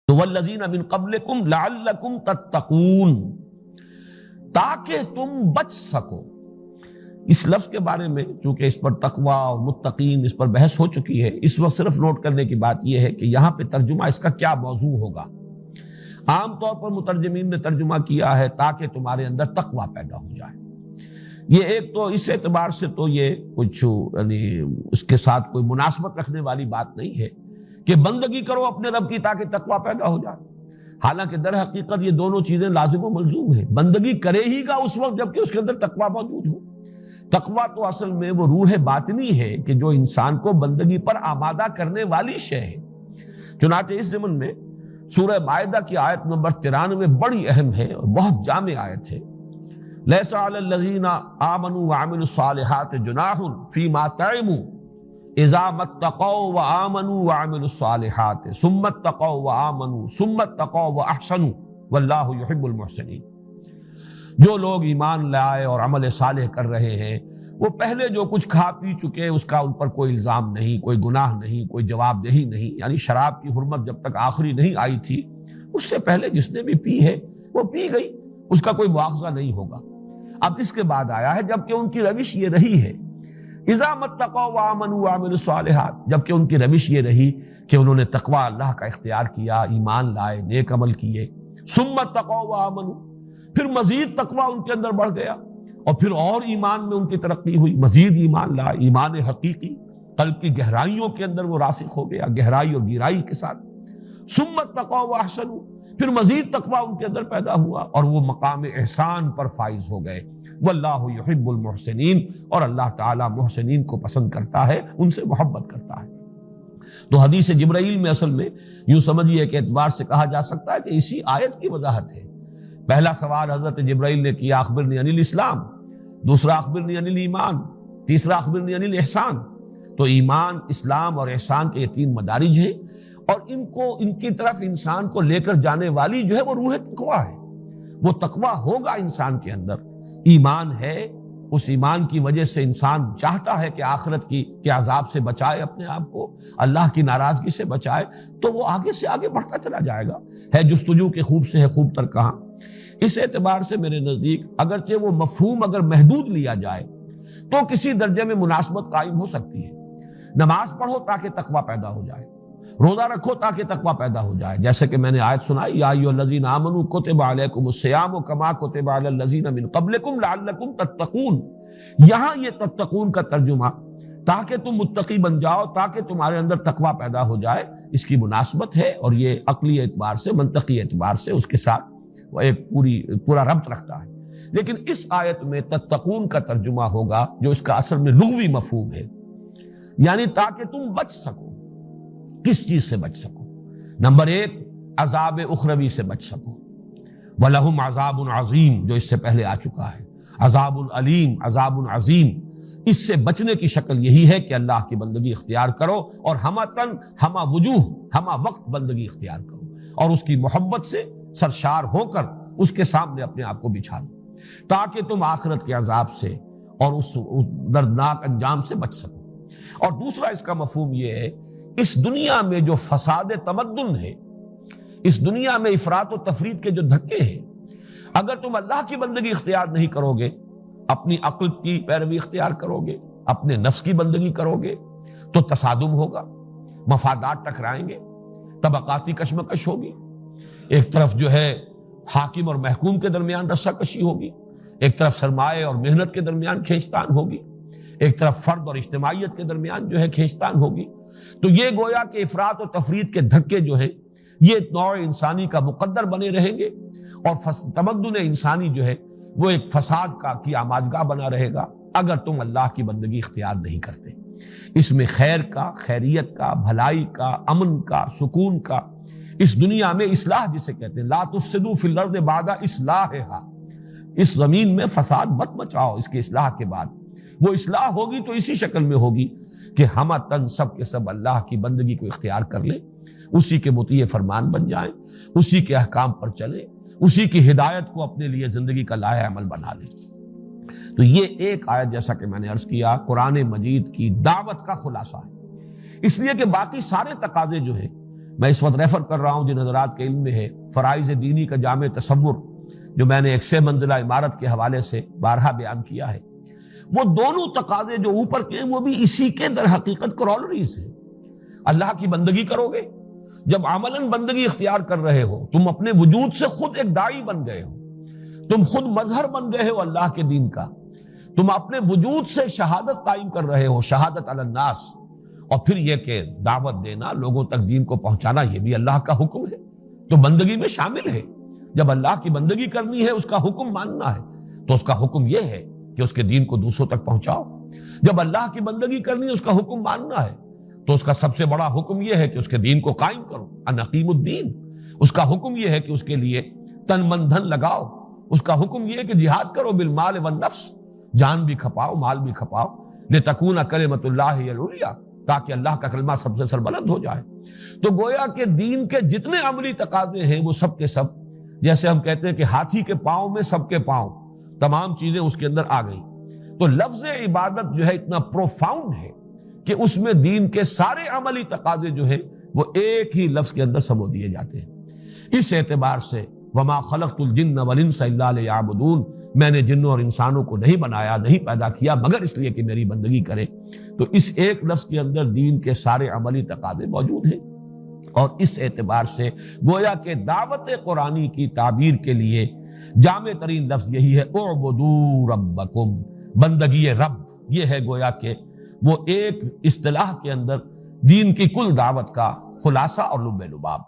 تو والذین من قبلکم لعلکم تتقون، تاکہ تم بچ سکو۔ اس لفظ کے بارے میں چونکہ اس پر تقوی اور متقین اس پر بحث ہو چکی ہے، اس وقت صرف نوٹ کرنے کی بات یہ ہے کہ یہاں پہ ترجمہ اس کا کیا موضوع ہوگا۔ عام طور پر مترجمین نے ترجمہ کیا ہے تاکہ تمہارے اندر تقوی پیدا ہو جائے۔ یہ ایک تو اس اعتبار سے تو یہ کچھ یعنی اس کے ساتھ کوئی مناسبت رکھنے والی بات نہیں ہے کہ بندگی کرو اپنے رب کی تاکہ تقوی پیدا ہو جائے، حالانکہ در حقیقت یہ دونوں چیزیں لازم و ملزوم ہیں۔ بندگی کرے ہی گا اس وقت جبکہ اس کے اندر تقوی موجود ہو۔ تقوی تو اصل میں وہ روح باطنی ہے کہ جو انسان کو بندگی پر آمادہ کرنے والی شے ہے۔ چنانچہ اس ضمن میں سورہ مائدہ کی آیت نمبر 93 بڑی اہم ہے اور بہت جامع آیت ہے۔ لیس علی الذین آمنوا وعملوا الصالحات جناح فیما طعموا اذا ما اتقوا وآمنوا وعملوا الصالحات ثم اتقوا وآمنوا ثم اتقوا واحسنوا واللہ یحب المحسنین۔ جو لوگ ایمان لائے اور عمل صالح کر رہے ہیں، وہ پہلے جو کچھ کھا پی چکے اس کا ان پر کوئی الزام نہیں، کوئی گناہ نہیں، کوئی جواب دہی نہیں۔ یعنی شراب کی حرمت جب تک آخری نہیں آئی تھی، اس سے پہلے جس نے بھی پی ہے وہ پی گئی، اس کا کوئی مواخذہ نہیں ہوگا۔ اب اس کے بعد آیا ہے جبکہ ان کی روش یہ رہی ہے، اذا متقوا وآمنوا وعملوا الصالحات، جبکہ ان کی روش یہ رہی کہ انہوں نے تقوی اللہ کا اختیار کیا، ایمان لائے، نیک عمل کیے، ثم اتقوا وآمنوا، پھر مزید تقوی ان کے اندر بڑھ گیا اور پھر اور ایمان میں ان کی ترقی ہوئی، مزید ایمان لائے، ایمان حقیقی قلب کی گہرائیوں کے اندر وہ راسخ ہو گیا، گہرائی اور گہرائی کے ساتھ۔ ثم اتقوا واحسنوا، پھر مزید تقوی ان کے اندر پیدا ہوا اور وہ مقام احسان پر فائز ہو گئے۔ واللہ یحب المحسنین، اور اللہ تعالی محسنین کو پسند کرتا ہے، ان سے محبت کرتا ہے۔ تو حدیث جبرائیل میں اصل میں یوں سمجھیے کہ اعتبار سے کہا جا سکتا ہے کہ اسی آیت کی وضاحت ہے۔ پہلا سوال حضرت جبرائیل نے کیا اخبرنی عن الاسلام، دوسرا اخبرنی عن الایمان، تیسرا اخبرنی عن الاحسان۔ تو ایمان، اسلام اور احسان کے یہ تین مدارج ہیں، اور ان کی طرف انسان کو لے کر جانے والی جو ہے وہ روح تقویٰ ہے۔ وہ تقویٰ ہوگا انسان کے اندر، ایمان ہے، اس ایمان کی وجہ سے انسان چاہتا ہے کہ آخرت کے عذاب سے بچائے اپنے آپ کو، اللہ کی ناراضگی سے بچائے، تو وہ آگے سے آگے بڑھتا چلا جائے گا۔ ہے جستجو کے خوب سے ہے خوب تر کہاں۔ اس اعتبار سے میرے نزدیک اگرچہ وہ مفہوم اگر محدود لیا جائے تو کسی درجے میں مناسبت قائم ہو سکتی ہے۔ نماز پڑھو تاکہ تقویٰ پیدا ہو جائے، روزہ رکھو تاکہ تقویٰ پیدا ہو جائے، جیسے کہ میں نے آیت سنائی یا ایھا الذین آمنوا کتب علیکم الصیام کما کتب علی الذین من قبلکم لعلکم تتقون۔ یہاں یہ تتقون کا ترجمہ تاکہ تم متقی بن جاؤ، تاکہ تمہارے اندر تقویٰ پیدا ہو جائے، اس کی مناسبت ہے، اور یہ عقلی اعتبار سے، منطقی اعتبار سے اس کے ساتھ وہ ایک پورا ربط رکھتا ہے۔ لیکن اس آیت میں تتقون کا ترجمہ ہوگا جو اس کا اصل میں لغوی مفہوم ہے، یعنی تاکہ تم بچ سکو۔ کس چیز سے بچ سکو؟ نمبر ایک، عذاب اخروی سے بچ سکو۔ وَلَهُمْ عَذَابٌ عَظِيمٌ، جو اس سے پہلے آ چکا ہے، عذاب علیم، عذاب عظیم۔ اس سے بچنے کی شکل یہی ہے کہ اللہ کی بندگی اختیار کرو اور ہمہ تن، ہمہ وجوہ، ہمہ وقت بندگی اختیار کرو، اور اس کی محبت سے سرشار ہو کر اس کے سامنے اپنے آپ کو بچھا دو، تاکہ تم آخرت کے عذاب سے اور اس دردناک انجام سے بچ سکو۔ اور دوسرا اس کا مفہوم یہ ہے، اس دنیا میں جو فساد تمدن ہے، اس دنیا میں افراط و تفریط کے جو دھکے ہیں، اگر تم اللہ کی بندگی اختیار نہیں کرو گے، اپنی عقل کی پیروی اختیار کرو گے، اپنے نفس کی بندگی کرو گے، تو تصادم ہوگا، مفادات ٹکرائیں گے، طبقاتی کشمکش ہوگی، ایک طرف جو ہے حاکم اور محکوم کے درمیان رسہ کشی ہوگی، ایک طرف سرمایہ اور محنت کے درمیان کھینچتان ہوگی، ایک طرف فرد اور اجتماعیت کے درمیان جو ہے کھینچتان ہوگی۔ تو یہ گویا کہ افراط و تفریط کے دھکے جو ہیں یہ نوع انسانی کا مقدر بنے رہیں گے، اور تمدن انسانی جو ہے وہ ایک فساد کی آمادگاہ بنا رہے گا اگر تم اللہ کی بندگی اختیار نہیں کرتے۔ اس میں خیر کا، خیریت کا، بھلائی کا، امن کا، سکون کا، اس دنیا میں اصلاح جسے کہتے ہیں، لا تفسدوا فی الارض بعد اصلاحھا، اس زمین میں فساد مت مچاؤ اس کے اصلاح کے بعد۔ وہ اصلاح ہوگی تو اسی شکل میں ہوگی کہ ہم تن سب کے سب اللہ کی بندگی کو اختیار کر لیں، اسی کے مطیع فرمان بن جائیں، اسی کے احکام پر چلیں، اسی کی ہدایت کو اپنے لیے زندگی کا لائحہ عمل بنا لیں۔ تو یہ ایک آیت جیسا کہ میں نے عرض کیا قرآن مجید کی دعوت کا خلاصہ ہے، اس لیے کہ باقی سارے تقاضے جو ہیں میں اس وقت ریفر کر رہا ہوں جن حضرات کے علم میں ہے، فرائض دینی کا جامع تصور جو میں نے ایک 6 منزلہ عمارت کے حوالے سے بارہا بیان کیا ہے، وہ دونوں تقاضے جو اوپر کے ہیں وہ بھی اسی کے در حقیقت کورولریز ہیں۔ اللہ کی بندگی کرو گے، جب عملاً بندگی اختیار کر رہے ہو، تم اپنے وجود سے خود ایک داعی بن گئے ہو، تم خود مظہر بن گئے ہو اللہ کے دین کا، تم اپنے وجود سے شہادت قائم کر رہے ہو، شہادت علی الناس، اور پھر یہ کہ دعوت دینا، لوگوں تک دین کو پہنچانا، یہ بھی اللہ کا حکم ہے، تو بندگی میں شامل ہے۔ جب اللہ کی بندگی کرنی ہے، اس کا حکم ماننا ہے، تو اس کا حکم یہ ہے کہ اس کے دین کو دوسروں تک پہنچاؤ۔ جب اللہ کی بندگی کرنی ہے، اس کا حکم ماننا ہے، تو اس کا سب سے بڑا حکم یہ ہے کہ اس کے دین کو قائم کرو، ان اقیموا الدین۔ اس کا حکم یہ ہے کہ اس کے لیے تن من دھن لگاؤ، اس کا حکم یہ ہے کہ جہاد کرو بالمال والنفس، جان بھی کھپاؤ، مال بھی کھپاؤ، لتکون کلمۃ اللہ ہی العلیٰ، تاکہ اللہ کا کلمہ سب سے سربلند ہو جائے۔ تو گویا کہ دین کے جتنے عملی تقاضے ہیں وہ سب کے سب، جیسے ہم کہتے ہیں کہ ہاتھی کے پاؤں میں سب کے پاؤں، تمام چیزیں اس کے اندر آ گئیں۔ تو لفظ عبادت جو ہے اتنا پروفاؤنڈ ہے کہ اس میں دین کے سارے عملی تقاضے جو ہیں وہ ایک ہی لفظ کے اندر سمو دیے جاتے ہیں۔ اس اعتبار سے وما خلقت الجن والانس الا لیعبدون، میں نے جنوں اور انسانوں کو نہیں بنایا، نہیں پیدا کیا مگر اس لیے کہ میری بندگی کرے۔ تو اس ایک لفظ کے اندر دین کے سارے عملی تقاضے موجود ہیں، اور اس اعتبار سے گویا کہ دعوت قرآنی کی تعبیر کے لیے جامع ترین لفظ یہی ہے، اعبدوا ربکم، بندگی رب۔ یہ ہے گویا کہ وہ ایک اصطلاح کے اندر دین کی کل دعوت کا خلاصہ اور لب لباب۔